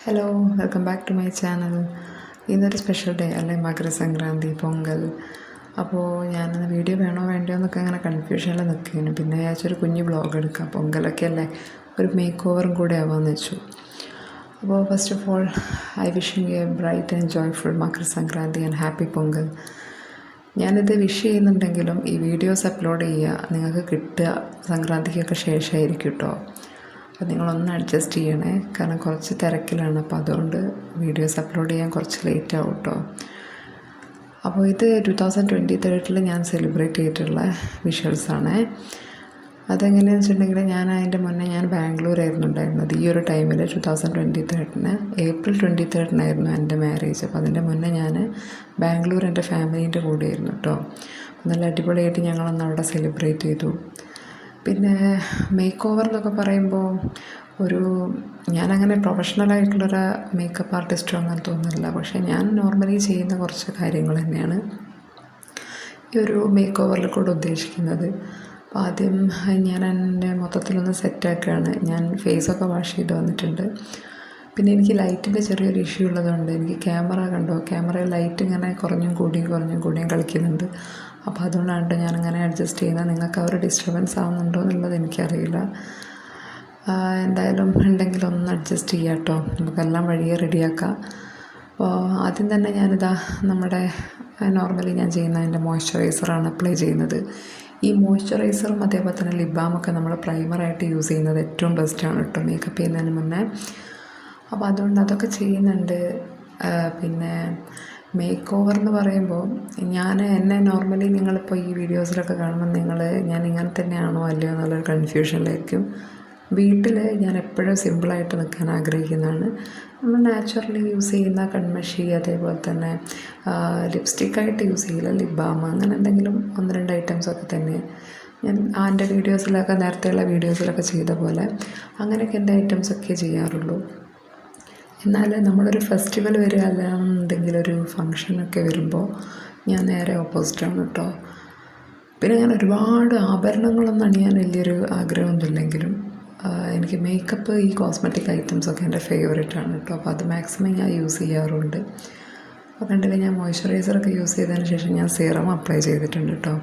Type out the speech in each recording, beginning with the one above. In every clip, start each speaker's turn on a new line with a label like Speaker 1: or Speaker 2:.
Speaker 1: Hello, welcome back to my channel. ഇന്നൊരു special day അല്ലേ, മകരസംക്രാന്തി, പൊങ്കൽ. അപ്പോൾ ഞാനിന്ന് വീഡിയോ വേണോ വേണ്ടയോ എന്നൊക്കെ അങ്ങനെ കൺഫ്യൂഷനിൽ നിൽക്കുകയാണ്. പിന്നെ വിചാരിച്ചൊരു കുഞ്ഞ് വ്ളോഗ് എടുക്കാം, പൊങ്കലൊക്കെ അല്ലേ, ഒരു മേക്ക് ഓവറും കൂടെ ആവാമെന്ന് വെച്ചു. അപ്പോൾ first of all I wishing a bright and joyful Makarasankranti and happy Pongal. ഞാനിത് വിഷ് ചെയ്യുന്നുണ്ടെങ്കിലും ഈ വീഡിയോസ് അപ്ലോഡ് ചെയ്യുക നിങ്ങൾക്ക് കിട്ടുക സംക്രാന്തിക്കൊക്കെ ശേഷമായിരിക്കും കേട്ടോ. അപ്പോൾ നിങ്ങളൊന്ന് അഡ്ജസ്റ്റ് ചെയ്യണേ, കാരണം കുറച്ച് തിരക്കിലാണ്. അപ്പോൾ അതുകൊണ്ട് വീഡിയോസ് അപ്ലോഡ് ചെയ്യാൻ കുറച്ച് ലേറ്റ് ആവും കേട്ടോ. അപ്പോൾ ഇത് 2023 ഞാൻ സെലിബ്രേറ്റ് ചെയ്തിട്ടുള്ള വിഷ്വൽസാണ്. അതെങ്ങനെയാണെന്ന് വെച്ചിട്ടുണ്ടെങ്കിൽ ഞാൻ ബാംഗ്ലൂരായിരുന്നു ഉണ്ടായിരുന്നത്. ഈ ഒരു ടൈമിൽ 2023 ഏപ്രിൽ 23 എൻ്റെ മാരേജ്. അപ്പോൾ അതിൻ്റെ മുന്നേ ഞാൻ ബാംഗ്ലൂർ എൻ്റെ ഫാമിലീൻ്റെ കൂടെയായിരുന്നു കേട്ടോ. നല്ല അടിപൊളിയായിട്ട് ഞങ്ങളൊന്ന് അവിടെ സെലിബ്രേറ്റ് ചെയ്തു. പിന്നെ മേക്ക് ഓവർ എന്നൊക്കെ പറയുമ്പോൾ ഞാനങ്ങനെ പ്രൊഫഷണലായിട്ടുള്ളൊരു മേക്കപ്പ് ആർട്ടിസ്റ്റോ അങ്ങനത്തെ ഒന്നുമില്ല. പക്ഷേ ഞാൻ നോർമലി ചെയ്യുന്ന കുറച്ച് കാര്യങ്ങൾ തന്നെയാണ് ഈ ഒരു മേക്ക് ഓവറിൽ കൂടെ ഉദ്ദേശിക്കുന്നത്. അപ്പോൾ ആദ്യം ഞാൻ എൻ്റെ മൊത്തത്തിലൊന്ന് സെറ്റാക്കുകയാണ്. ഞാൻ ഫേസൊക്കെ വാഷ് ചെയ്ത് വന്നിട്ടുണ്ട്. പിന്നെ എനിക്ക് ലൈറ്റിൻ്റെ ചെറിയൊരു ഇഷ്യൂ ഉള്ളതുകൊണ്ട് എനിക്ക് ക്യാമറയിൽ ലൈറ്റ് ഇങ്ങനെ കുറഞ്ഞും കൂടിയും കളിക്കുന്നുണ്ട്. അപ്പോൾ അതുകൊണ്ടാണ് ഞാനിങ്ങനെ അഡ്ജസ്റ്റ് ചെയ്യുന്നത്. നിങ്ങൾക്ക് ആ ഒരു ഡിസ്റ്റർബൻസ് ആവുന്നുണ്ടോ എന്നുള്ളത് എനിക്കറിയില്ല. എന്തായാലും ഉണ്ടെങ്കിൽ ഒന്ന് അഡ്ജസ്റ്റ് ചെയ്യാം കേട്ടോ. നമുക്കെല്ലാം വഴിയെ റെഡിയാക്കാം. അപ്പോൾ ആദ്യം തന്നെ ഞാനിതാ നമ്മുടെ നോർമലി ഞാൻ ചെയ്യുന്ന എൻ്റെ മോയ്സ്ചറൈസറാണ് അപ്ലൈ ചെയ്യുന്നത്. ഈ മോയ്സ്ചറൈസറും അതേപോലെ തന്നെ ലിപ് ബാമൊക്കെ നമ്മൾ പ്രൈമറായിട്ട് യൂസ് ചെയ്യുന്നത് ഏറ്റവും ബെസ്റ്റാണ് കേട്ടോ മേക്കപ്പ് ചെയ്യുന്നതിന് മുന്നേ. അപ്പോൾ അതുകൊണ്ട് അതൊക്കെ ചെയ്യുന്നുണ്ട്. പിന്നെ മേക്ക് ഓവർ എന്ന് പറയുമ്പോൾ എന്നെ നോർമലി നിങ്ങളിപ്പോൾ ഈ വീഡിയോസിലൊക്കെ കാണുമ്പോൾ ഞാൻ ഇങ്ങനെ തന്നെയാണോ അല്ലയോ എന്നുള്ളൊരു കൺഫ്യൂഷനിലായിരിക്കും. വീട്ടിൽ ഞാൻ എപ്പോഴും സിമ്പിളായിട്ട് നിൽക്കാൻ ആഗ്രഹിക്കുന്നതാണ്. നമ്മൾ നാച്ചുറലി യൂസ് ചെയ്യുന്ന കൺമഷി, അതേപോലെ തന്നെ ലിപ്സ്റ്റിക്കായിട്ട് യൂസ് ചെയ്യില്ല, ലിപ് ബാം, അങ്ങനെ എന്തെങ്കിലും 1-2 ഐറ്റംസൊക്കെ തന്നെ ഞാൻ എൻ്റെ നേരത്തെയുള്ള വീഡിയോസിലൊക്കെ ചെയ്ത പോലെ അങ്ങനെയൊക്കെ എൻ്റെ ഐറ്റംസൊക്കെ ചെയ്യാറുള്ളൂ. എന്നാൽ നമ്മളൊരു ഫെസ്റ്റിവൽ വരിക അല്ലാന്നുണ്ടെങ്കിൽ ഒരു ഫങ്ഷനൊക്കെ വരുമ്പോൾ ഞാൻ നേരെ ഓപ്പോസിറ്റാണ് കേട്ടോ. പിന്നെ ഞാൻ ഒരുപാട് ആഭരണങ്ങളൊന്നും അണിയാൻ വലിയൊരു ആഗ്രഹമൊന്നുമില്ലെങ്കിലും എനിക്ക് മേക്കപ്പ്, ഈ കോസ്മെറ്റിക് ഐറ്റംസൊക്കെ എൻ്റെ ഫേവറേറ്റാണ് കേട്ടോ. അപ്പോൾ അത് മാക്സിമം ഞാൻ യൂസ് ചെയ്യാറുണ്ട്. അപ്പോൾ കണ്ടില്ലേ, ഞാൻ മോയ്സ്ചറൈസറൊക്കെ യൂസ് ചെയ്തതിന് ശേഷം ഞാൻ സീറം അപ്ലൈ ചെയ്തിട്ടുണ്ട് കേട്ടോ.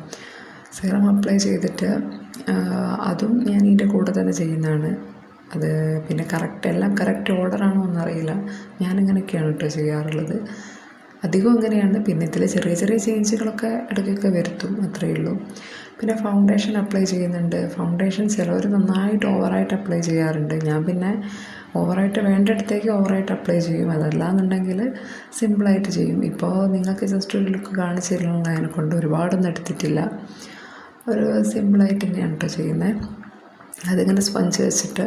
Speaker 1: സീറം അപ്ലൈ ചെയ്തിട്ട് അതും ഞാൻ ഇതിൻ്റെ കൂടെ തന്നെ ചെയ്യുന്നതാണ്. അത് പിന്നെ എല്ലാം കറക്റ്റ് ഓർഡറാണോ എന്നറിയില്ല. ഞാനിങ്ങനെയൊക്കെയാണ് കേട്ടോ ചെയ്യാറുള്ളത്. അധികം അങ്ങനെയാണ്. പിന്നെ ഇതിൽ ചെറിയ ചേഞ്ചുകളൊക്കെ ഇടയ്ക്കൊക്കെ വരുത്തും, അത്രയേ ഉള്ളൂ. പിന്നെ ഫൗണ്ടേഷൻ അപ്ലൈ ചെയ്യുന്നുണ്ട്. ഫൗണ്ടേഷൻ ചിലവർ നന്നായിട്ട് ഓവറായിട്ട് അപ്ലൈ ചെയ്യാറുണ്ട്. ഞാൻ പിന്നെ വേണ്ടിടത്തേക്ക് ഓവറായിട്ട് അപ്ലൈ ചെയ്യും. അതല്ലാന്നുണ്ടെങ്കിൽ സിമ്പിളായിട്ട് ചെയ്യും. ഇപ്പോൾ നിങ്ങൾക്ക് ജസ്റ്റ് ഒരു ലുക്ക് കാണിച്ചു തരുന്നത് അതിനെക്കൊണ്ട് ഒരുപാടൊന്നും എടുത്തിട്ടില്ല. ഒരു സിമ്പിളായിട്ട് തന്നെയാണ് കേട്ടോ ചെയ്യുന്നത്. അതിങ്ങനെ സ്പഞ്ച് വെച്ചിട്ട്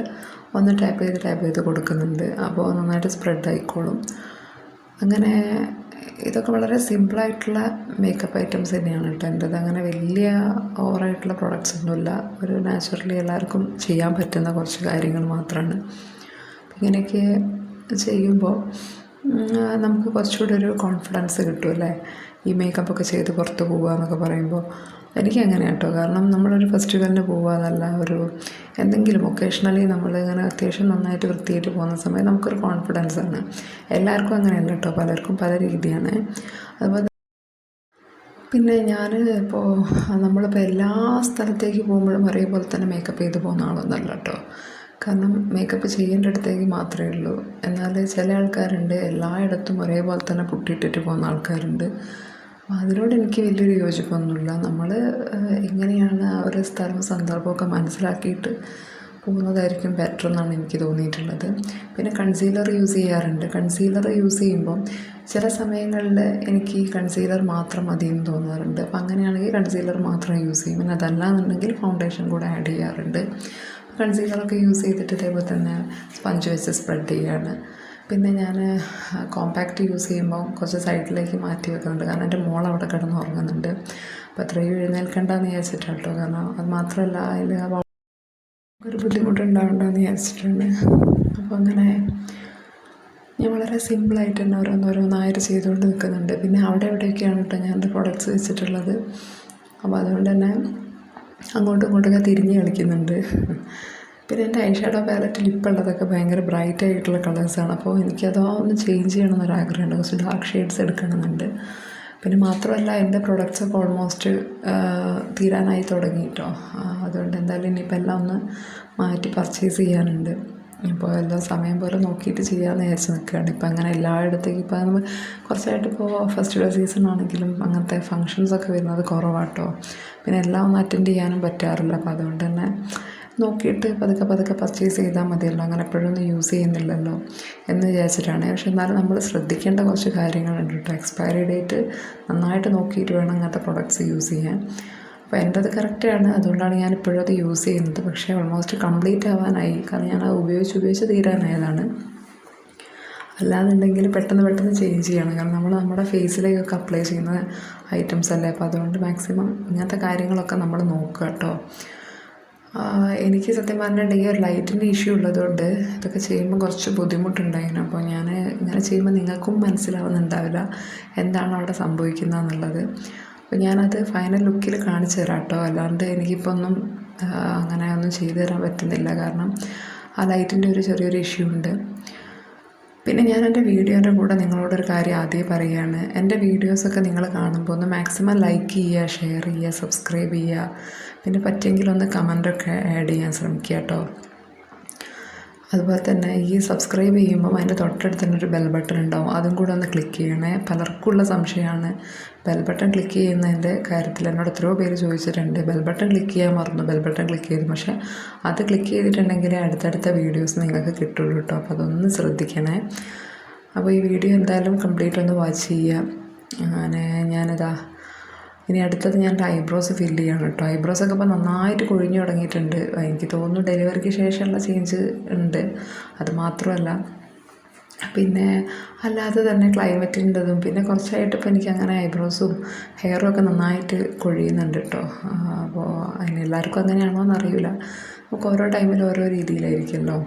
Speaker 1: ഒന്ന് ടാപ്പ് ചെയ്ത് കൊടുക്കുന്നുണ്ട്. അപ്പോൾ നന്നായിട്ട് സ്പ്രെഡ് ആയിക്കോളും. അങ്ങനെ ഇതൊക്കെ വളരെ സിമ്പിളായിട്ടുള്ള മേക്കപ്പ് ഐറ്റംസ് തന്നെയാണ് കേട്ടോ എൻ്റെത്. അങ്ങനെ വലിയ ഓവറായിട്ടുള്ള പ്രൊഡക്ട്സ് ഒന്നുമില്ല. ഒരു നാച്ചുറലി എല്ലാവർക്കും ചെയ്യാൻ പറ്റുന്ന കുറച്ച് കാര്യങ്ങൾ മാത്രമാണ്. ഇങ്ങനെയൊക്കെ ചെയ്യുമ്പോൾ നമുക്ക് കുറച്ചുകൂടി ഒരു കോൺഫിഡൻസ് കിട്ടുമല്ലേ, ഈ മേക്കപ്പൊക്കെ ചെയ്ത് പുറത്ത് പോവുക എന്നൊക്കെ പറയുമ്പോൾ. എനിക്കങ്ങനെ കേട്ടോ. കാരണം നമ്മളൊരു ഫെസ്റ്റിവലിന് പോവുക എന്നല്ല, എന്തെങ്കിലും ഒക്കേഷണലി നമ്മളിങ്ങനെ അത്യാവശ്യം നന്നായിട്ട് വൃത്തിയായിട്ട് പോകുന്ന സമയത്ത് നമുക്കൊരു കോൺഫിഡൻസാണ്. എല്ലാവർക്കും അങ്ങനെയല്ല കേട്ടോ, പലർക്കും പല രീതിയാണ്. അതുപോലെ പിന്നെ നമ്മളിപ്പോൾ എല്ലാ സ്ഥലത്തേക്ക് പോകുമ്പോഴും ഒരേപോലെ തന്നെ മേക്കപ്പ് ചെയ്ത് പോകുന്ന ആളൊന്നുമല്ല കേട്ടോ. കാരണം മേക്കപ്പ് ചെയ്യേണ്ട അടുത്തേക്ക് മാത്രമേ ഉള്ളൂ. എന്നാൽ ചില ആൾക്കാരുണ്ട് എല്ലായിടത്തും ഒരേപോലെ തന്നെ പുട്ടിയിട്ടിട്ട് പോകുന്ന ആൾക്കാരുണ്ട്. അതിനോട് എനിക്ക് വലിയൊരു യോജിപ്പൊന്നുമില്ല. നമ്മൾ എങ്ങനെയാണ് ആ ഒരു സ്ഥലവും സന്ദർഭമൊക്കെ മനസ്സിലാക്കിയിട്ട് പോകുന്നതായിരിക്കും ബെറ്റർ എന്നാണ് എനിക്ക് തോന്നിയിട്ടുള്ളത്. പിന്നെ കൺസീലർ യൂസ് ചെയ്യാറുണ്ട്. കൺസീലർ യൂസ് ചെയ്യുമ്പോൾ ചില സമയങ്ങളിൽ എനിക്ക് ഈ കൺസീലർ മാത്രം മതിയെന്ന് തോന്നാറുണ്ട്. അപ്പോൾ അങ്ങനെയാണെങ്കിൽ കൺസീലർ മാത്രം യൂസ് ചെയ്യും. പിന്നെ അതല്ലാന്നുണ്ടെങ്കിൽ ഫൗണ്ടേഷൻ കൂടെ ആഡ് ചെയ്യാറുണ്ട്. കൺസീലറൊക്കെ യൂസ് ചെയ്തിട്ട് ഇതേപോലെ തന്നെ സ്പഞ്ച് വെച്ച് സ്പ്രെഡ് ചെയ്യുകയാണ്. പിന്നെ ഞാൻ കോമ്പാക്റ്റ് യൂസ് ചെയ്യുമ്പോൾ കുറച്ച് സൈഡിലേക്ക് മാറ്റി വെക്കുന്നുണ്ട്. കാരണം എൻ്റെ മോൾ അവിടെ കിടന്ന് ഉറങ്ങുന്നുണ്ട്. അപ്പോൾ അത്രയും എഴുന്നേൽക്കണ്ടെന്ന് വിചാരിച്ചിട്ടാണ് കേട്ടോ. കാരണം അത് മാത്രമല്ല, അതിൽ ഒരു ബുദ്ധിമുട്ടുണ്ടാവണ്ടെന്ന് വിചാരിച്ചിട്ടുണ്ട്. അപ്പോൾ അങ്ങനെ ഞാൻ വളരെ സിമ്പിളായിട്ട് തന്നെ ഓരോന്നായിട്ട് ചെയ്തുകൊണ്ട് നിൽക്കുന്നുണ്ട്. പിന്നെ അവിടെ എവിടെയൊക്കെയാണ് കേട്ടോ ഞാൻ എൻ്റെ പ്രൊഡക്ട്സ് വെച്ചിട്ടുള്ളത്. അപ്പോൾ അതുകൊണ്ട് തന്നെ അങ്ങോട്ടും ഇങ്ങോട്ടൊക്കെ തിരിഞ്ഞ് കളിക്കുന്നുണ്ട്. പിന്നെ എൻ്റെ ഐ ഷാഡോ പാലറ്റിൽ ഇപ്പോൾ ഉള്ളതൊക്കെ ഭയങ്കര ബ്രൈറ്റ് ആയിട്ടുള്ള കളേഴ്സാണ്. അപ്പോൾ എനിക്കതോ ഒന്ന് ചേഞ്ച് ചെയ്യണമെന്നൊരാഗ്രഹമുണ്ട്. കുറച്ച് ഡാർക്ക് ഷെയ്ഡ്സ് എടുക്കണമെന്നുണ്ട്. പിന്നെ മാത്രമല്ല എൻ്റെ പ്രൊഡക്ട്സൊക്കെ ഓൾമോസ്റ്റ് തീരാനായി തുടങ്ങി കേട്ടോ. അതുകൊണ്ട് എന്തായാലും ഇനിയിപ്പോൾ എല്ലാം ഒന്ന് മാറ്റി പർച്ചേസ് ചെയ്യാനുണ്ട്. ഇപ്പോൾ എല്ലാം സമയം പോലെ നോക്കിയിട്ട് ചെയ്യാമെന്ന് വിചാരിച്ച് നിൽക്കുകയാണ്. ഇപ്പം അങ്ങനെ എല്ലായിടത്തേക്കും ഇപ്പോൾ നമ്മൾ കുറച്ചായിട്ടിപ്പോൾ ഫെസ്റ്റിവൽ സീസൺ ആണെങ്കിലും അങ്ങനത്തെ ഫങ്ഷൻസൊക്കെ വരുന്നത് കുറവാട്ടോ. പിന്നെ എല്ലാം ഒന്ന് അറ്റൻഡ് ചെയ്യാനും പറ്റാറില്ല. അപ്പോൾ അതുകൊണ്ട് തന്നെ നോക്കിയിട്ട് പതുക്കെ പർച്ചേസ് ചെയ്താൽ മതിയല്ലോ. അങ്ങനെ എപ്പോഴൊന്നും യൂസ് ചെയ്യുന്നില്ലല്ലോ എന്ന് വിചാരിച്ചിട്ടാണ്. പക്ഷെ എന്നാലും നമ്മൾ ശ്രദ്ധിക്കേണ്ട കുറച്ച് കാര്യങ്ങളുണ്ട് കേട്ടോ. എക്സ്പയറി ഡേറ്റ് നന്നായിട്ട് നോക്കിയിട്ട് വേണം അങ്ങനത്തെ പ്രൊഡക്ട്സ് യൂസ് ചെയ്യാൻ. അപ്പോൾ എൻ്റെത് കറക്റ്റാണ്, അതുകൊണ്ടാണ് ഞാൻ ഇപ്പോഴും അത് യൂസ് ചെയ്യുന്നത്. പക്ഷേ ഓൾമോസ്റ്റ് കംപ്ലീറ്റ് ആവാനായി, കാരണം ഞാൻ അത് ഉപയോഗിച്ച് തീരാനായതാണ്. അല്ലാന്നുണ്ടെങ്കിൽ പെട്ടെന്ന് ചേഞ്ച് ചെയ്യണം. കാരണം നമ്മൾ നമ്മുടെ ഫേസിലേക്കൊക്കെ അപ്ലൈ ചെയ്യുന്ന ഐറ്റംസ് അല്ലേ. അപ്പോൾ അതുകൊണ്ട് മാക്സിമം ഇങ്ങനത്തെ കാര്യങ്ങളൊക്കെ നമ്മൾ നോക്കുക കേട്ടോ. എനിക്ക് സത്യം പറഞ്ഞിട്ടുണ്ടെങ്കിൽ ഒരു ലൈറ്റിൻ്റെ ഇഷ്യൂ ഉള്ളതുകൊണ്ട് ഇതൊക്കെ ചെയ്യുമ്പോൾ കുറച്ച് ബുദ്ധിമുട്ടുണ്ടായിരുന്നു. അപ്പോൾ ഞാൻ ഇങ്ങനെ ചെയ്യുമ്പോൾ നിങ്ങൾക്കും മനസ്സിലാവുന്നുണ്ടാവില്ല എന്താണ് അവിടെ സംഭവിക്കുന്നതെന്നുള്ളത്. അപ്പോൾ ഞാനത് ഫൈനൽ ലുക്കിൽ കാണിച്ചു തരാം കേട്ടോ. അല്ലാണ്ട് എനിക്കിപ്പോൾ ഒന്നും അങ്ങനെ ഒന്നും ചെയ്തു തരാൻ പറ്റുന്നില്ല, കാരണം ആ ലൈറ്റിൻ്റെ ഒരു ചെറിയൊരു ഇഷ്യൂ ഉണ്ട്. പിന്നെ ഞാൻ എൻ്റെ വീഡിയോൻ്റെ കൂടെ നിങ്ങളോടൊരു കാര്യം ആദ്യം പറയുകയാണ്. എൻ്റെ വീഡിയോസൊക്കെ നിങ്ങൾ കാണുമ്പോൾ ഒന്ന് മാക്സിമം ലൈക്ക് ചെയ്യുക, ഷെയർ ചെയ്യുക, സബ്സ്ക്രൈബ് ചെയ്യുക. പിന്നെ പറ്റുമെങ്കിൽ ഒന്ന് കമൻറ്റൊക്കെ ആഡ് ചെയ്യാൻ ശ്രമിക്കുക കേട്ടോ. അതുപോലെ തന്നെ ഈ സബ്സ്ക്രൈബ് ചെയ്യുമ്പം അതിൻ്റെ തൊട്ടടുത്ത് തന്നെ ഒരു ബെൽ ബട്ടൺ ഉണ്ടാവും, അതും കൂടെ ഒന്ന് ക്ലിക്ക് ചെയ്യണേ. പലർക്കുള്ള സംശയമാണ് ബെൽ ബട്ടൺ ക്ലിക്ക് ചെയ്യുന്നതിൻ്റെ കാര്യത്തിൽ. എന്നോട് എത്രയോ പേര് ചോദിച്ചിട്ടുണ്ട്, ബെൽ ബട്ടൺ ക്ലിക്ക് ചെയ്യാൻ മറന്നു, ബെൽ ബട്ടൺ ക്ലിക്ക് ചെയ്തു. പക്ഷേ അത് ക്ലിക്ക് ചെയ്തിട്ടുണ്ടെങ്കിൽ അടുത്തടുത്ത വീഡിയോസ് നിങ്ങൾക്ക് കിട്ടുള്ളൂ കേട്ടോ. അപ്പോൾ അതൊന്ന് ശ്രദ്ധിക്കണേ. അപ്പോൾ ഈ വീഡിയോ എന്തായാലും കംപ്ലീറ്റ് ഒന്ന് വാച്ച് ചെയ്യുക. ഞാനിതാ ഇനി അടുത്തത് ഞാൻ ഐബ്രോസ് ഫില്ല് ചെയ്യണം കേട്ടോ. ഐബ്രോസൊക്കെ ഇപ്പോൾ നന്നായിട്ട് കൊഴിഞ്ഞു തുടങ്ങിയിട്ടുണ്ട്. എനിക്ക് തോന്നുന്നു ഡെലിവറിക്ക് ശേഷമുള്ള ചേഞ്ച് ഉണ്ട്. അത് മാത്രമല്ല, പിന്നെ അല്ലാതെ തന്നെ ക്ലൈമറ്റിൻ്റെതും പിന്നെ കുറച്ചായിട്ട് ഇപ്പോൾ എനിക്കങ്ങനെ ഐബ്രോസും ഹെയറും ഒക്കെ നന്നായിട്ട് കൊഴിയുന്നുണ്ട് കേട്ടോ. അപ്പോൾ അതിന് എല്ലാവർക്കും അങ്ങനെയാണോ എന്നറിയില്ല. നമുക്ക് ഓരോ ടൈമിൽ ഓരോ രീതിയിലായിരിക്കുമല്ലോ.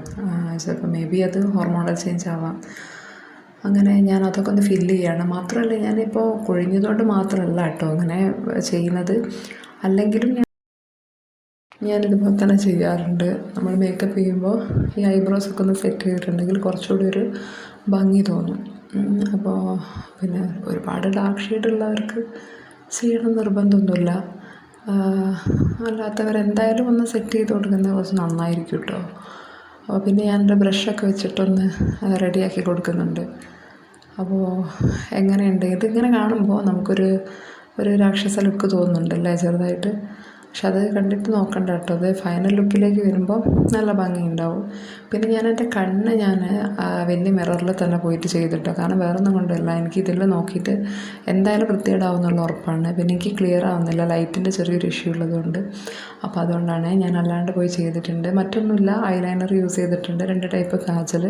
Speaker 1: ചിലപ്പോൾ മേ ബി അത് ഹോർമോണൽ ചേഞ്ച് ആവാം. അങ്ങനെ ഞാൻ അതൊക്കെ ഒന്ന് ഫില്ല് ചെയ്യണം. മാത്രമല്ല, ഞാനിപ്പോൾ കൊഴിഞ്ഞതുകൊണ്ട് മാത്രമല്ല കേട്ടോ അങ്ങനെ ചെയ്യുന്നത്. അല്ലെങ്കിലും ഞാനിതുപോലെ തന്നെ ചെയ്യാറുണ്ട്. നമ്മൾ മേക്കപ്പ് ചെയ്യുമ്പോൾ ഈ ഐബ്രോസൊക്കെ ഒന്ന് സെറ്റ് ചെയ്തിട്ടുണ്ടെങ്കിൽ കുറച്ചുകൂടി ഒരു ഭംഗി തോന്നും. അപ്പോൾ പിന്നെ ഒരുപാട് ഡാർക്ക് ഷെയ്ഡുള്ളവർക്ക് ചെയ്യണം നിർബന്ധമൊന്നുമില്ല. അല്ലാത്തവരെന്തായാലും ഒന്ന് സെറ്റ് ചെയ്ത് കൊടുക്കുന്നത് കുറച്ച് നന്നായിരിക്കും കേട്ടോ. അപ്പോൾ പിന്നെ ഞാൻ എൻ്റെ ബ്രഷൊക്കെ വെച്ചിട്ടൊന്ന് റെഡിയാക്കി കൊടുക്കുന്നുണ്ട്. അപ്പോൾ എങ്ങനെയുണ്ട് ഇതിങ്ങനെ കാണുമ്പോൾ നമുക്കൊരു രാക്ഷസ ലുക്ക് തോന്നുന്നുണ്ടല്ലേ ചെറുതായിട്ട്. പക്ഷെ അത് കണ്ടിട്ട് നോക്കണ്ട കേട്ടോ. അത് ഫൈനൽ ലുക്കിലേക്ക് വരുമ്പോൾ നല്ല ഭംഗിയുണ്ടാവും. പിന്നെ ഞാൻ എൻ്റെ കണ്ണ് വലിയ മിററിൽ തന്നെ പോയിട്ട് ചെയ്തിട്ടോ. കാരണം വേറൊന്നും കൊണ്ടല്ല, എനിക്ക് ഇതിൽ നോക്കിയിട്ട് എന്തായാലും വൃത്തികേടാവുന്നുള്ള ഉറപ്പാണ്. പിന്നെ എനിക്ക് ക്ലിയർ ആവുന്നില്ല, ലൈറ്റിൻ്റെ ചെറിയൊരു ഇഷ്യൂ ഉള്ളതുകൊണ്ട്. അപ്പോൾ അതുകൊണ്ടാണ് ഞാൻ അല്ലാണ്ട് പോയി ചെയ്തിട്ടുണ്ട്. മറ്റൊന്നുമില്ല, ഐലൈനർ യൂസ് ചെയ്തിട്ടുണ്ട്, 2 ടൈപ്പ് കാജൽ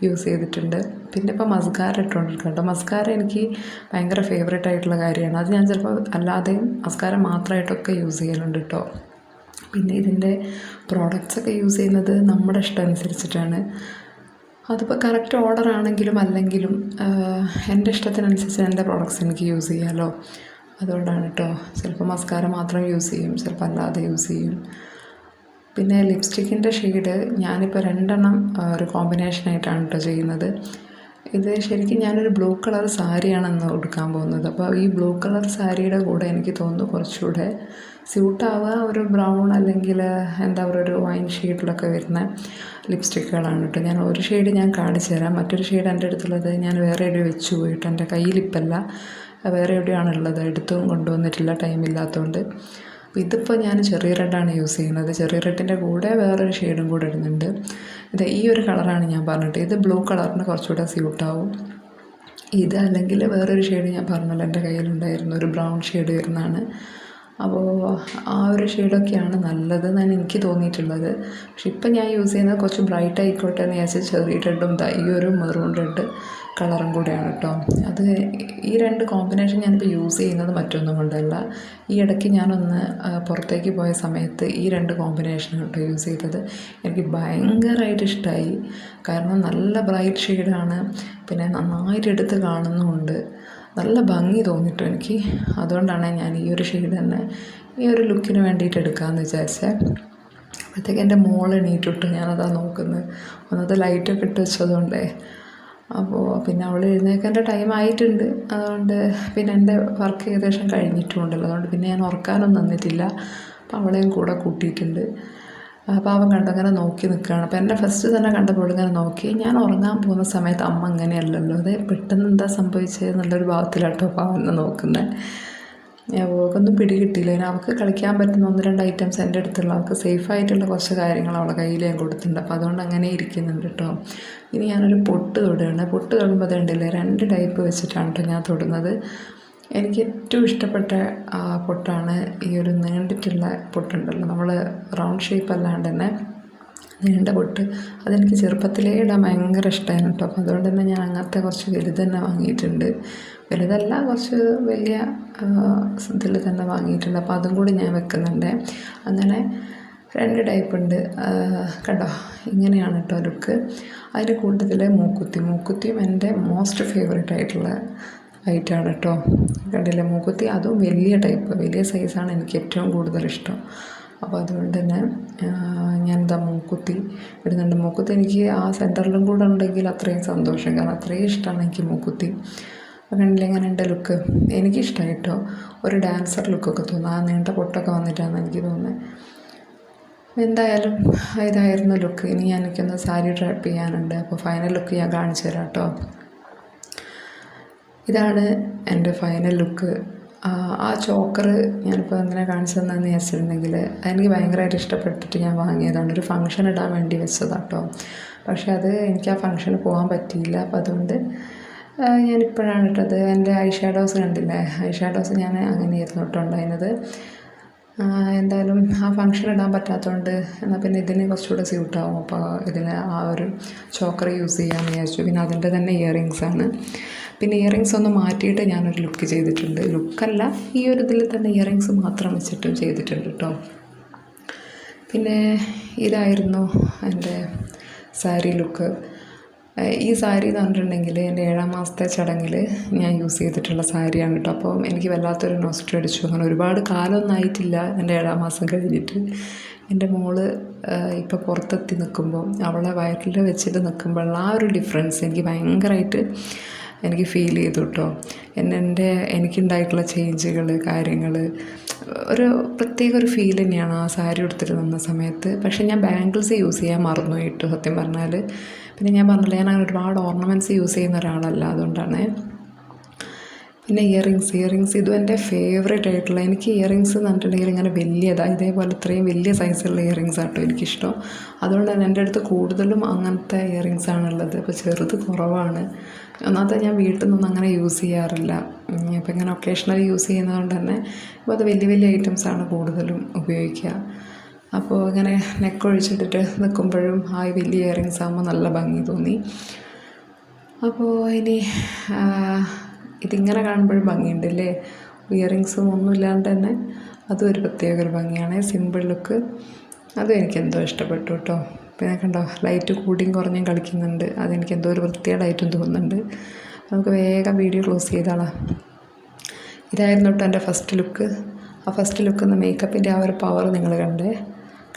Speaker 1: യൂസ് ചെയ്തിട്ടുണ്ട്. പിന്നെ ഇപ്പോൾ മസ്കാര ഇട്ടുകൊണ്ടിരിക്കണം കേട്ടോ. മസ്കാര എനിക്ക് ഭയങ്കര ഫേവറേറ്റ് ആയിട്ടുള്ള കാര്യമാണ്. അത് ഞാൻ ചിലപ്പോൾ അല്ലാതെയും മസ്കാര മാത്രമായിട്ടൊക്കെ യൂസ് ചെയ്യലുണ്ട് കേട്ടോ. പിന്നെ ഇതിൻ്റെ പ്രോഡക്റ്റ്സൊക്കെ യൂസ് ചെയ്യുന്നത് നമ്മുടെ ഇഷ്ടം അനുസരിച്ചിട്ടാണ്. അതിപ്പോൾ കറക്റ്റ് ഓർഡർ ആണെങ്കിലും അല്ലെങ്കിലും എൻ്റെ ഇഷ്ടത്തിനനുസരിച്ച് എൻ്റെ പ്രോഡക്റ്റ്സ് എനിക്ക് യൂസ് ചെയ്യാമല്ലോ. അതുകൊണ്ടാണ് കേട്ടോ. ചിലപ്പോൾ മസ്കാര മാത്രം യൂസ് ചെയ്യും, ചിലപ്പോൾ അല്ലാതെ യൂസ് ചെയ്യും. പിന്നെ ലിപ്സ്റ്റിക്കിൻ്റെ ഷെയ്ഡ് ഞാനിപ്പോൾ 2 ഒരു കോമ്പിനേഷനായിട്ടാണ് കേട്ടോ ചെയ്യുന്നത്. ഇത് ശരിക്കും ഞാനൊരു ബ്ലൂ കളർ സാരിയാണെന്ന് ഉടുക്കാൻ പോകുന്നത്. അപ്പോൾ ഈ ബ്ലൂ കളർ സാരിയുടെ കൂടെ എനിക്ക് തോന്നുന്നു കുറച്ചുകൂടെ സ്യൂട്ടാവുക ഒരു ബ്രൗൺ അല്ലെങ്കിൽ എന്താ പറയുക ഒരു വൈൻ ഷെയ്ഡിലൊക്കെ വരുന്ന ലിപ്സ്റ്റിക്കുകളാണ് കേട്ടോ. ഞാൻ ഒരു ഷെയ്ഡ് ഞാൻ കാണിച്ചു തരാം. മറ്റൊരു ഷെയ്ഡ് എൻ്റെ അടുത്തുള്ളത് ഞാൻ വേറെ എവിടെയോ വെച്ച് പോയിട്ട് എൻ്റെ കയ്യിലിപ്പല്ല, വേറെ എവിടെയാണുള്ളത്. എടുത്തും കൊണ്ടുവന്നിട്ടില്ല, ടൈമില്ലാത്തതുകൊണ്ട്. അപ്പോൾ ഇതിപ്പോൾ ഞാൻ ചെറിയ റെഡാണ് യൂസ് ചെയ്യുന്നത്. ചെറിയ റെഡിൻ്റെ കൂടെ വേറൊരു ഷെയ്ഡും കൂടെ ഇടുന്നുണ്ട്. ഈ ഒരു കളറാണ് ഞാൻ പറഞ്ഞിട്ട്. ഇത് ബ്ലൂ കളറിന് കുറച്ചുകൂടെ സ്യൂട്ടാവും. ഇത് അല്ലെങ്കിൽ വേറൊരു ഷെയ്ഡ് ഞാൻ പറഞ്ഞല്ലോ എൻ്റെ കയ്യിലുണ്ടായിരുന്നു, ഒരു ബ്രൗൺ ഷെയ്ഡ് വരുന്നതാണ്. അപ്പോൾ ആ ഒരു ഷെയ്ഡൊക്കെയാണ് നല്ലതെന്നാണ് എനിക്ക് തോന്നിയിട്ടുള്ളത്. പക്ഷെ ഇപ്പം ഞാൻ യൂസ് ചെയ്യുന്നത് കുറച്ച് ബ്രൈറ്റ് ആയിക്കോട്ടെ എന്ന് വിചാരിച്ച് ചെറിയ റെഡും ഈ ഒരു മെറൂൺ റെഡ് കളറും കൂടെയാണ് കേട്ടോ. അത് ഈ 2 കോമ്പിനേഷൻ ഞാനിപ്പോൾ യൂസ് ചെയ്യുന്നത് മറ്റൊന്നും കൊണ്ടല്ല. ഈ ഇടയ്ക്ക് ഞാനൊന്ന് പുറത്തേക്ക് പോയ സമയത്ത് ഈ 2 കോമ്പിനേഷനാണ് കേട്ടോ യൂസ് ചെയ്തത്. എനിക്ക് ഭയങ്കരമായിട്ട് ഇഷ്ടമായി. കാരണം നല്ല ബ്രൈറ്റ് ഷെയ്ഡാണ്, പിന്നെ നന്നായിട്ട് എടുത്ത് കാണുന്നുമുണ്ട്, നല്ല ഭംഗി തോന്നിയിട്ടു എനിക്ക്. അതുകൊണ്ടാണ് ഞാൻ ഈ ഒരു ഷെയ്ഡ് തന്നെ ഈ ഒരു ലുക്കിന് വേണ്ടിയിട്ട് എടുക്കാമെന്ന് വിചാരിച്ചത്. അപ്പോഴത്തേക്ക് എൻ്റെ മോൾ എണീറ്റിട്ട് ഞാനതാ നോക്കുന്നത്. ഒന്നത് ലൈറ്റൊക്കെ ഇട്ട് വെച്ചതുകൊണ്ടേ. അപ്പോൾ പിന്നെ അവൾ എഴുന്നേൽക്കേണ്ട ടൈം ആയിട്ടുണ്ട്. അതുകൊണ്ട് പിന്നെ എൻ്റെ വർക്ക് ഏകദേശം കഴിഞ്ഞിട്ടുണ്ടല്ലോ, അതുകൊണ്ട് പിന്നെ ഞാൻ ഉറക്കാനൊന്നും നിന്നിട്ടില്ല. അപ്പോൾ അവളെയും കൂടെ കൂട്ടിയിട്ടുണ്ട്. അപ്പോൾ അവൻ കണ്ടങ്ങനെ നോക്കി നിൽക്കുകയാണ്. അപ്പോൾ എന്നെ ഫസ്റ്റ് തന്നെ കണ്ടപ്പോൾ ഇങ്ങനെ നോക്കി. ഞാൻ ഉറങ്ങാൻ പോകുന്ന സമയത്ത് അമ്മ അങ്ങനെയല്ലല്ലോ, അത് പെട്ടെന്ന് എന്താ സംഭവിച്ചത് എന്നുള്ളൊരു ഭാവത്തിലാട്ടോ അപ്പോൾ അവനെ നോക്കുന്നത്. അവൾക്കൊന്നും പിടികിട്ടില്ല. പിന്നെ അവൾക്ക് കളിക്കാൻ പറ്റുന്ന 1-2 ഐറ്റംസ് എൻ്റെ അടുത്തുള്ള, അവൾക്ക് സേഫായിട്ടുള്ള കുറച്ച് കാര്യങ്ങൾ അവളെ കയ്യിൽ ഞാൻ കൊടുത്തിട്ടുണ്ട്. അപ്പോൾ അതുകൊണ്ട് അങ്ങനെ ഇരിക്കുന്നുണ്ട് കേട്ടോ. ഇനി ഞാനൊരു പൊട്ട് തൊടുകയാണ്. പൊട്ട് തൊടുമ്പോൾ അതുണ്ടല്ലേ 2 ടൈപ്പ് വെച്ചിട്ടാണ് കേട്ടോ ഞാൻ തൊടുന്നത്. എനിക്ക് ഏറ്റവും ഇഷ്ടപ്പെട്ട പൊട്ടാണ് ഈ ഒരു നീണ്ടിട്ടുള്ള പൊട്ടുണ്ടല്ലോ, നമ്മൾ റൗണ്ട് ഷേപ്പ് അല്ലാണ്ട് തന്നെ നീണ്ട പൊട്ട്. അതെനിക്ക് ചെറുപ്പത്തിലേ ഇടാൻ ഭയങ്കര ഇഷ്ടമായിരുന്നു കേട്ടോ. അപ്പോൾ അതുകൊണ്ട് തന്നെ ഞാൻ അങ്ങനത്തെ കുറച്ച് വലുത് തന്നെ വാങ്ങിയിട്ടുണ്ട്. വലുതല്ല, കുറച്ച് വലിയ ഇതിൽ തന്നെ വാങ്ങിയിട്ടുണ്ട്. അപ്പോൾ അതും കൂടി ഞാൻ വെക്കുന്നുണ്ട്. അങ്ങനെ 2 ടൈപ്പ് ഉണ്ട് കണ്ടോ. ഇങ്ങനെയാണ് കേട്ടോ ലുക്ക്. അതിൻ്റെ കൂട്ടത്തിൽ മൂക്കുത്തിയും എൻ്റെ മോസ്റ്റ് ഫേവറേറ്റ് ആയിട്ടുള്ള ഐറ്റമാണ് കേട്ടോ. കണ്ടില്ലേ മൂക്കുത്തി, അതും വലിയ ടൈപ്പ്, വലിയ സൈസാണ് എനിക്ക് ഏറ്റവും കൂടുതൽ ഇഷ്ടം. അപ്പോൾ അതുകൊണ്ട് തന്നെ ഞാനെന്താ മൂക്കുത്തി ഇടുന്നുണ്ട്. മൂക്കുത്തി എനിക്ക് ആ സെൻറ്ററിലും കൂടെ ഉണ്ടെങ്കിൽ അത്രയും സന്തോഷം, കാരണം അത്രയും ഇഷ്ടമാണ് എനിക്ക് മൂക്കുത്തി. കണ്ടില്ലേ എങ്ങനെ എൻ്റെ ലുക്ക്, എനിക്കിഷ്ടമായി കേട്ടോ. ഒരു ഡാൻസർ ലുക്കൊക്കെ തോന്നുന്നു, ആ നീണ്ട പൊട്ടൊക്കെ വന്നിട്ടാണ് എനിക്ക് തോന്നുന്നത്. എന്തായാലും ഇതായിരുന്നു ലുക്ക്. ഇനി എനിക്കൊന്ന് സാരി ഡ്രൈപ്പ് ചെയ്യാനുണ്ട്. അപ്പോൾ ഫൈനൽ ലുക്ക് ഞാൻ കാണിച്ചു തരാം കേട്ടോ. ഇതാണ് എൻ്റെ ഫൈനൽ ലുക്ക്. ആ ചോക്കർ ഞാനിപ്പോൾ എന്തിനാണ് കാണിച്ചു തന്നതെന്ന് വിചാരിച്ചിട്ടുണ്ടെങ്കിൽ, അതെനിക്ക് ഭയങ്കരമായിട്ട് ഇഷ്ടപ്പെട്ടിട്ട് ഞാൻ വാങ്ങിയതാണ്. ഒരു ഫംഗ്ഷൻ ഇടാൻ വേണ്ടി വെച്ചതാണ് കേട്ടോ. പക്ഷേ അത് എനിക്ക് ആ ഫംഗ്ഷന് പോകാൻ പറ്റിയില്ല. അപ്പോൾ അതുകൊണ്ട് ഞാനിപ്പോഴാണ് ഇട്ടത്. എൻ്റെ ഐ ഷാഡോസ് കണ്ടില്ലേ, ഐ ഷാഡോസ് ഞാൻ അങ്ങനെയായിരുന്നു ഇട്ടുണ്ടായിരുന്നത്. എന്തായാലും ആ ഫംഗ്ഷൻ ഇടാൻ പറ്റാത്തതുകൊണ്ട് എന്നാൽ പിന്നെ ഇതിന് കുറച്ചുകൂടെ സ്യൂട്ടാവും. അപ്പോൾ ഇതിന് ആ ഒരു ചോക്കർ യൂസ് ചെയ്യാമെന്ന് വിചാരിച്ചു. പിന്നെ അതിൻ്റെ തന്നെ ഇയറിങ്സാണ്. പിന്നെ ഇയറിങ്സ് ഒന്ന് മാറ്റിയിട്ട് ഞാനൊരു ലുക്ക് ചെയ്തിട്ടുണ്ട്. ലുക്കല്ല, ഈ ഒരു ഇതിൽ തന്നെ ഇയറിങ്സ് മാത്രം വെച്ചിട്ടും ചെയ്തിട്ടുണ്ട് കേട്ടോ. പിന്നെ ഇതായിരുന്നു എൻ്റെ സാരി ലുക്ക്. ഈ സാരി എന്ന് പറഞ്ഞിട്ടുണ്ടെങ്കിൽ എൻ്റെ 7ാം മാസത്തെ ചടങ്ങിൽ ഞാൻ യൂസ് ചെയ്തിട്ടുള്ള സാരിയാണ് കേട്ടോ. അപ്പോൾ എനിക്ക് വല്ലാത്തൊരു നൊസ്റ്റു അടിച്ചു. അങ്ങനെ ഒരുപാട് കാലമൊന്നും ആയിട്ടില്ല എൻ്റെ 7ാം മാസം കഴിഞ്ഞിട്ട്. എൻ്റെ മോള് ഇപ്പോൾ പുറത്തെത്തി നിൽക്കുമ്പോൾ, അവളെ വയറ്റിൽ വെച്ചിട്ട് നിൽക്കുമ്പോഴുള്ള ആ ഒരു ഡിഫറൻസ് എനിക്ക് ഭയങ്കരമായിട്ട് എനിക്ക് ഫീൽ ചെയ്തു കേട്ടോ. എനിക്കുണ്ടായിട്ടുള്ള ചേഞ്ചുകൾ, കാര്യങ്ങൾ, ഒരു പ്രത്യേക ഒരു ഫീൽ തന്നെയാണ് ആ സാരി എടുത്തിട്ട് നിന്ന സമയത്ത്. പക്ഷേ ഞാൻ ബാംഗിൾസ് യൂസ് ചെയ്യാൻ മറന്നു പോയിട്ടു സത്യം പറഞ്ഞാൽ. പിന്നെ ഞാൻ പറഞ്ഞില്ല, ഞാൻ അങ്ങനെ ഒരുപാട് ഓർണമെൻറ്റ്സ് യൂസ് ചെയ്യുന്ന ഒരാളല്ല, അതുകൊണ്ടാണ്. പിന്നെ ഇയറിങ്സ് ഇതും എൻ്റെ ഫേവറേറ്റ് ആയിട്ടുള്ള, എനിക്ക് ഇയറിങ്സ് എന്ന് പറഞ്ഞിട്ടുണ്ടെങ്കിൽ ഇങ്ങനെ വലിയതാണ്, ഇതേപോലെ ഇത്രയും വലിയ സൈസുള്ള ഇയറിങ്സ് ആട്ടോ എനിക്കിഷ്ടം. അതുകൊണ്ട് തന്നെ എൻ്റെ അടുത്ത് കൂടുതലും അങ്ങനത്തെ ഇയറിങ്സ് ആണുള്ളത്. അപ്പോൾ ചെറുത് കുറവാണ്. ഒന്നാമത്തെ ഞാൻ വീട്ടിൽ നിന്നൊന്നും അങ്ങനെ യൂസ് ചെയ്യാറില്ല. അപ്പോൾ ഇങ്ങനെ ഒക്കേഷണലി യൂസ് ചെയ്യുന്നതുകൊണ്ട് തന്നെ ഇപ്പോൾ അത് വലിയ വലിയ ഐറ്റംസാണ് കൂടുതലും ഉപയോഗിക്കുക. അപ്പോൾ ഇങ്ങനെ നെക്ക് ഒഴിച്ചിട്ടിട്ട് നിൽക്കുമ്പോഴും ആ വലിയ ഇയറിങ്സ് ആകുമ്പോൾ നല്ല ഭംഗി തോന്നി. അപ്പോൾ ഇനി ഇതിങ്ങനെ കാണുമ്പോഴും ഭംഗിയുണ്ടല്ലേ, ഇയറിങ്സും ഒന്നുമില്ലാണ്ട് തന്നെ അതും ഒരു പ്രത്യേക ഒരു ഭംഗിയാണ്. സിമ്പിൾ ലുക്ക്, അതും എനിക്കെന്തോ ഇഷ്ടപ്പെട്ടു കേട്ടോ. പിന്നെ കണ്ടോ ലൈറ്റ് കൂടിയും കുറഞ്ഞും കളിക്കുന്നുണ്ട്, അതെനിക്കെന്തോ ഒരു വൃത്തികേടായിട്ടും തോന്നുന്നുണ്ട്. നമുക്ക് വേഗം വീഡിയോ ക്ലോസ് ചെയ്താളാം. ഇതായിരുന്നു കേട്ടോ എൻ്റെ ഫസ്റ്റ് ലുക്ക്. ആ ഫസ്റ്റ് ലുക്ക് മേക്കപ്പിൻ്റെ ആ ഒരു പവർ നിങ്ങൾ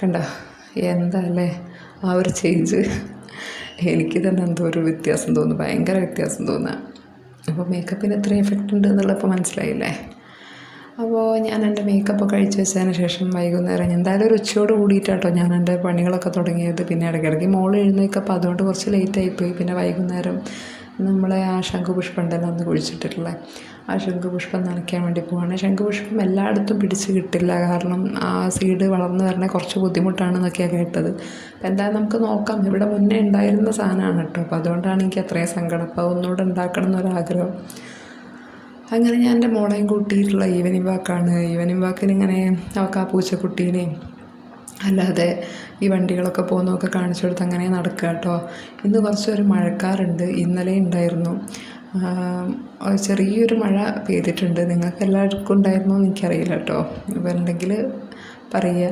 Speaker 1: കണ്ടോ എന്താ അല്ലേ ആ ഒരു ചേഞ്ച്. എനിക്ക് തന്നെ എന്തോ ഒരു വ്യത്യാസം തോന്നുന്നു, ഭയങ്കര വ്യത്യാസം തോന്നുക. അപ്പോൾ മേക്കപ്പിന് എത്ര എഫക്റ്റ് ഉണ്ട് എന്നുള്ളപ്പോൾ മനസ്സിലായില്ലേ. അപ്പോൾ ഞാൻ എൻ്റെ മേക്കപ്പ് കഴിച്ച് വെച്ചതിന് ശേഷം വൈകുന്നേരം എന്തായാലും ഒരു ഉച്ചയോട് കൂടിയിട്ടാട്ടോ ഞാൻ എൻ്റെ പണികളൊക്കെ തുടങ്ങിയത്. പിന്നെ ഇടയ്ക്കിടയ്ക്ക് മോൾ എഴുന്നേൽക്കപ്പോൾ അതുകൊണ്ട് കുറച്ച് ലേറ്റായിപ്പോയി. പിന്നെ വൈകുന്നേരം നമ്മളെ ആ ശംഖുപുഷ്പം ഉണ്ടല്ലോ അന്ന് കുഴിച്ചിട്ടിട്ടുള്ള ആ ശംഖുപുഷ്പം നനയ്ക്കാൻ വേണ്ടി പോവാണ്. ശംഖുപുഷ്പം എല്ലായിടത്തും പിടിച്ച് കിട്ടില്ല, കാരണം ആ സീഡ് വളർന്നു വരണേ കുറച്ച് ബുദ്ധിമുട്ടാണെന്നൊക്കെയാണ് കേട്ടത്. അപ്പോൾ എന്തായാലും നമുക്ക് നോക്കാം. ഇവിടെ മുന്നേ ഉണ്ടായിരുന്ന സാധനമാണ് കേട്ടോ. അപ്പോൾ അതുകൊണ്ടാണ് എനിക്ക് അത്രയും സങ്കടം. അപ്പോൾ ഒന്നുകൂടെ ഉണ്ടാക്കണം എന്നൊരാഗ്രഹം. അങ്ങനെ ഞാൻ എൻ്റെ മോളെയും കൂട്ടിയിട്ടുള്ള ഈവനിങ് വാക്കാണ്. ഈവനിങ് വാക്കിനിങ്ങനെ അവൾക്ക് ആ പൂച്ചക്കുട്ടീനെയും അല്ലാതെ ഈ വണ്ടികളൊക്കെ പോകുന്നതൊക്കെ കാണിച്ചു കൊടുത്ത് അങ്ങനെ നടക്കുക കേട്ടോ. ഇന്ന് കുറച്ചൊരു മഴക്കാറുണ്ട്, ഇന്നലെ ഉണ്ടായിരുന്നു. ചെറിയൊരു മഴ പെയ്തിട്ടുണ്ട്. നിങ്ങൾക്ക് എല്ലാവർക്കും ഉണ്ടായിരുന്നോ എന്ന് എനിക്കറിയില്ല കേട്ടോ. അപ്പോൾ ഉണ്ടെങ്കിൽ പറയുക.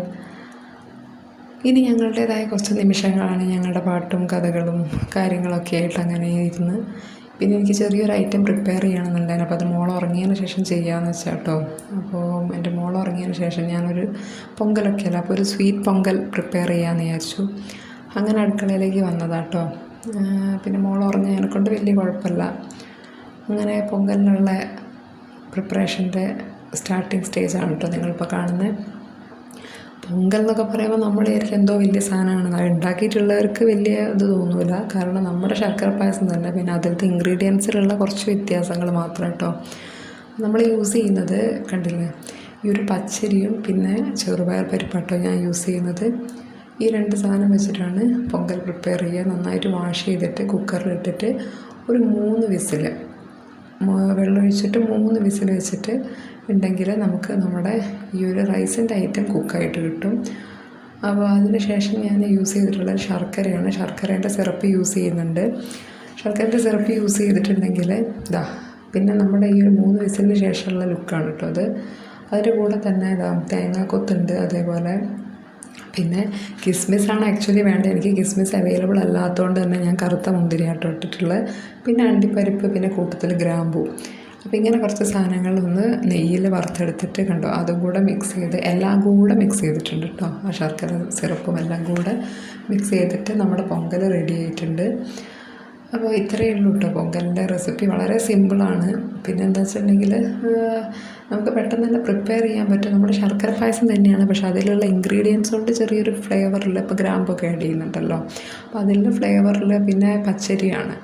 Speaker 1: ഇനി ഞങ്ങളുടേതായ കുറച്ച് നിമിഷങ്ങളാണ്, ഞങ്ങളുടെ പാട്ടും കഥകളും കാര്യങ്ങളൊക്കെ ആയിട്ട് അങ്ങനെ ഇരുന്ന്. പിന്നെ എനിക്ക് ചെറിയൊരു ഐറ്റം പ്രിപ്പയർ ചെയ്യണമെന്നുണ്ടായിരുന്നു. അപ്പോൾ അത് മോൾ ഉറങ്ങിയതിന് ശേഷം ചെയ്യാമെന്ന് വെച്ചാൽ കേട്ടോ. അപ്പോൾ എൻ്റെ മോൾ ഉറങ്ങിയതിന് ശേഷം ഞാനൊരു പൊങ്കലൊക്കെ അല്ല, അപ്പോൾ ഒരു സ്വീറ്റ് പൊങ്കൽ പ്രിപ്പയർ ചെയ്യാമെന്ന് വിചാരിച്ചു. അങ്ങനെ അടുക്കളയിലേക്ക് വന്നതാട്ടോ. പിന്നെ മോൾ ഉറങ്ങിയതിനെ കൊണ്ട് വലിയ കുഴപ്പമില്ല. അങ്ങനെ പൊങ്കലിനുള്ള പ്രിപ്പറേഷൻ്റെ സ്റ്റാർട്ടിങ് സ്റ്റേജാണ് കേട്ടോ നിങ്ങളിപ്പോൾ കാണുന്നത്. പൊങ്കൽ എന്നൊക്കെ പറയുമ്പോൾ നമ്മൾ വിചാരിക്കും എന്തോ വലിയ സാധനമാണ്, അത് ഉണ്ടാക്കിയിട്ടുള്ളവർക്ക് വലിയ ഇത് തോന്നില്ല. കാരണം നമ്മുടെ ശർക്കര പായസം തന്നെ, പിന്നെ അതിലത്തെ ഇൻഗ്രീഡിയൻസിലുള്ള കുറച്ച് വ്യത്യാസങ്ങൾ മാത്രം കേട്ടോ. നമ്മൾ യൂസ് ചെയ്യുന്നത് കണ്ടില്ലേ, ഈ ഒരു പച്ചരിയും പിന്നെ ചെറുപയർ പരിപ്പാട്ടോ ഞാൻ യൂസ് ചെയ്യുന്നത്. ഈ 2 സാധനം വെച്ചിട്ടാണ് പൊങ്കൽ പ്രിപ്പയർ ചെയ്യുക. നന്നായിട്ട് വാഷ് ചെയ്തിട്ട് കുക്കറിലിട്ടിട്ട് ഒരു 3 വിസിൽ വെള്ളമൊഴിച്ചിട്ട് 3 വിസിൽ വെച്ചിട്ട് ഉണ്ടെങ്കിൽ നമുക്ക് നമ്മുടെ ഈ ഒരു റൈസിൻ്റെ ഐറ്റം കുക്കായിട്ട് കിട്ടും. അപ്പോൾ അതിന് ശേഷം ഞാൻ യൂസ് ചെയ്തിട്ടുള്ളത് ശർക്കരയാണ്. ശർക്കരേൻ്റെ സിറപ്പ് യൂസ് ചെയ്യുന്നുണ്ട്. ശർക്കരേൻ്റെ സിറപ്പ് യൂസ് ചെയ്തിട്ടുണ്ടെങ്കിൽ പിന്നെ നമ്മുടെ ഈ ഒരു 3 വിസിലിന് ശേഷമുള്ള ലുക്കാണ് കേട്ടോ അത്. അതിൻ്റെ കൂടെ തന്നെ തേങ്ങാക്കൊത്തുണ്ട്, അതേപോലെ പിന്നെ കിസ്മിസാണ് ആക്ച്വലി വേണ്ടത്. എനിക്ക് കിസ്മിസ് അവൈലബിൾ അല്ലാത്തതുകൊണ്ട് തന്നെ ഞാൻ കറുത്ത മുന്തിരിയാട്ടോ ഇട്ടിട്ടുള്ളത്. പിന്നെ അണ്ടിപ്പരിപ്പ്, പിന്നെ കൂട്ടത്തിൽ ഗ്രാമ്പൂ. അപ്പോൾ ഇങ്ങനെ കുറച്ച് സാധനങ്ങൾ ഒന്ന് നെയ്യിൽ വറുത്തെടുത്തിട്ട് കണ്ടോ, അതും കൂടെ മിക്സ് ചെയ്ത് എല്ലാം കൂടെ മിക്സ് ചെയ്തിട്ടുണ്ട് കേട്ടോ. ആ ശർക്കര സിറപ്പും എല്ലാം കൂടെ മിക്സ് ചെയ്തിട്ട് നമ്മുടെ പൊങ്കൽ റെഡി ആയിട്ടുണ്ട്. അപ്പോൾ ഇത്രയേ ഉള്ളൂ കേട്ടോ പൊങ്കലിൻ്റെ റെസിപ്പി. വളരെ സിമ്പിളാണ്. പിന്നെ എന്താ വെച്ചിട്ടുണ്ടെങ്കിൽ നമുക്ക് പെട്ടെന്ന് തന്നെ പ്രിപ്പയർ ചെയ്യാൻ പറ്റും. നമ്മുടെ ശർക്കര പായസം തന്നെയാണ്, പക്ഷേ അതിലുള്ള ഇൻഗ്രീഡിയൻസ് കൊണ്ട് ചെറിയൊരു ഫ്ലേവറിൽ, ഇപ്പോൾ ഗ്രാമ്പൊക്കെ ആഡ് ചെയ്യുന്നുണ്ടല്ലോ, അപ്പോൾ അതിൻ്റെ ഫ്ലേവറിൽ പിന്നെ പച്ചരിയാണ്,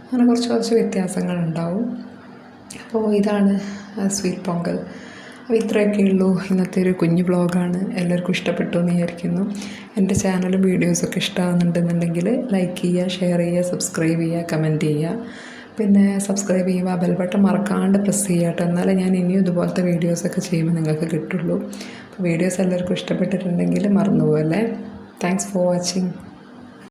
Speaker 1: അങ്ങനെ കുറച്ച് വ്യത്യാസങ്ങളുണ്ടാവും. അപ്പോൾ ഇതാണ് സ്വീറ്റ് പൊങ്കൽ. അപ്പോൾ ഇത്രയൊക്കെ ഉള്ളൂ ഇന്നത്തെ ഒരു കുഞ്ഞു വ്ളോഗാണ്. എല്ലാവർക്കും ഇഷ്ടപ്പെട്ടു എന്ന് വിചാരിക്കുന്നു. എൻ്റെ ചാനലും വീഡിയോസൊക്കെ ഇഷ്ടമാകുന്നുണ്ടെന്നുണ്ടെങ്കിൽ ലൈക്ക് ചെയ്യുക, ഷെയർ ചെയ്യുക, സബ്സ്ക്രൈബ് ചെയ്യുക, കമൻറ്റ് ചെയ്യുക. പിന്നെ സബ്സ്ക്രൈബ് ചെയ്യുക, ബെൽ ബട്ടൺ മറക്കാണ്ട് പ്രസ് ചെയ്യുക കേട്ടോ. എന്നാലേ ഞാൻ ഇനിയും ഇതുപോലത്തെ വീഡിയോസൊക്കെ ചെയ്യുമ്പോൾ നിങ്ങൾക്ക് കിട്ടുള്ളൂ. അപ്പോൾ വീഡിയോസ് എല്ലാവർക്കും ഇഷ്ടപ്പെട്ടിട്ടുണ്ടെങ്കിൽ മറന്നു പോകല്ലേ. Thanks for watching.